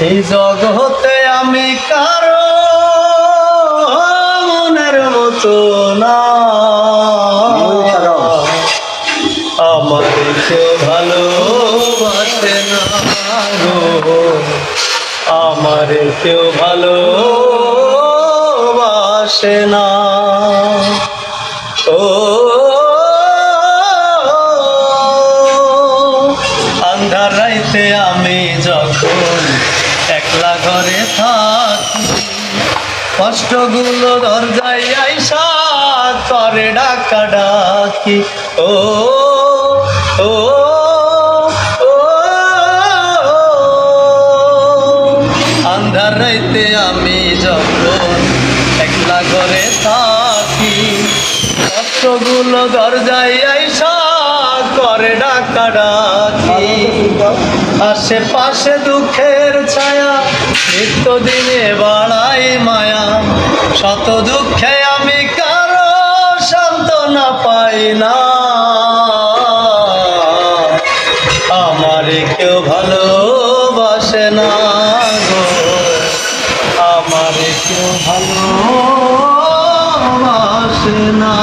এই জগতে আমি কারো মনের মতো না, আমাকে কেউ ভালোবাসে না গো, আমারে কেউ ভালোবাসে না। ও আন্ধার রাইতে আমি যখন একলা ঘরে থাকি, কষ্টগুলো দরজায় আইসা করে ডাকা ডাকি। ও ও ও আন্ধার রাইতে আমি যখন একলা ঘরে থাকি, কষ্টগুলো দরজায় আইসা করে ডাকা ডাকি। আশেপাশে দুঃখের ছায়া, নিত্যদিনে বাড়াই মায়া, শত দুঃখে আমি কারো সান্ত্বনা পাই না, আমারে কেউ ভালোবাসে না গো, আমারে কেউ ভালোবাসে না।